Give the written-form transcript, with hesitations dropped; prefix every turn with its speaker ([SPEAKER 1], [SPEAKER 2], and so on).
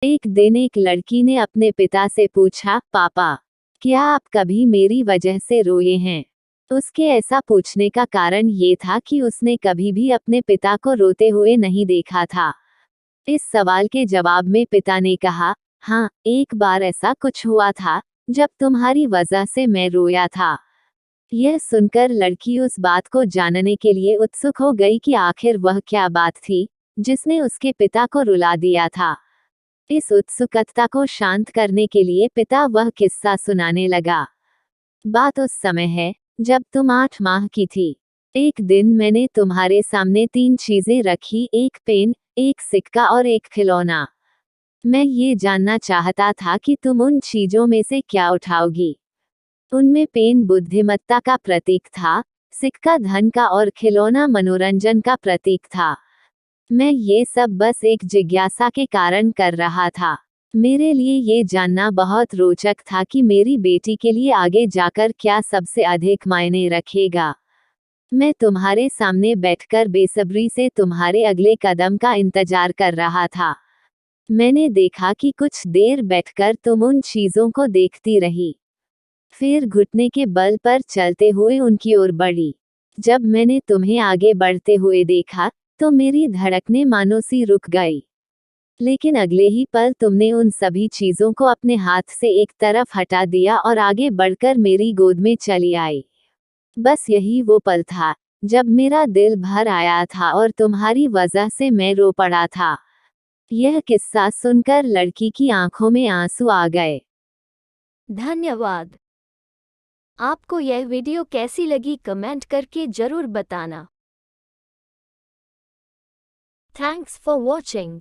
[SPEAKER 1] एक दिन एक लड़की ने अपने पिता से पूछा, पापा, क्या आप कभी मेरी वजह से रोए हैं? उसके ऐसा पूछने का कारण ये था कि उसने कभी भी अपने पिता को रोते हुए नहीं देखा था। इस सवाल के जवाब में पिता ने कहा, हाँ, एक बार ऐसा कुछ हुआ था जब तुम्हारी वजह से मैं रोया था। यह सुनकर लड़की उस बात को जानने के लिए उत्सुक हो गई कि आखिर वह क्या बात थी जिसने उसके पिता को रुला दिया था। इस उत्सुकता को शांत करने के लिए पिता वह किस्सा सुनाने लगा। बात उस समय है जब तुम 8 माह की थी। एक दिन मैंने तुम्हारे सामने 3 चीजें रखी, एक पेन, एक सिक्का और एक खिलौना। मैं ये जानना चाहता था कि तुम उन चीजों में से क्या उठाओगी। उनमें पेन बुद्धिमत्ता का प्रतीक था, सिक्का धन का और खिलौना मनोरंजन का प्रतीक था। मैं ये सब बस एक जिज्ञासा के कारण कर रहा था। मेरे लिए ये जानना बहुत रोचक था कि मेरी बेटी के लिए आगे जाकर क्या सबसे अधिक मायने रखेगा। मैं तुम्हारे सामने बैठकर बेसब्री से तुम्हारे अगले कदम का इंतजार कर रहा था। मैंने देखा कि कुछ देर बैठकर तुम उन चीजों को देखती रही, फिर घुटने के बल पर चलते हुए उनकी ओर बढ़ी। जब मैंने तुम्हें आगे बढ़ते हुए देखा तो मेरी धड़कनें मानो सी रुक गई। लेकिन अगले ही पल तुमने उन सभी चीजों को अपने हाथ से एक तरफ हटा दिया और आगे बढ़कर मेरी गोद में चली आई। बस यही वो पल था जब मेरा दिल भर आया था और तुम्हारी वजह से मैं रो पड़ा था। यह किस्सा सुनकर लड़की की आंखों में आंसू आ गए।
[SPEAKER 2] धन्यवाद। आपको यह वीडियो कैसी लगी कमेंट करके जरूर बताना। Thanks for watching.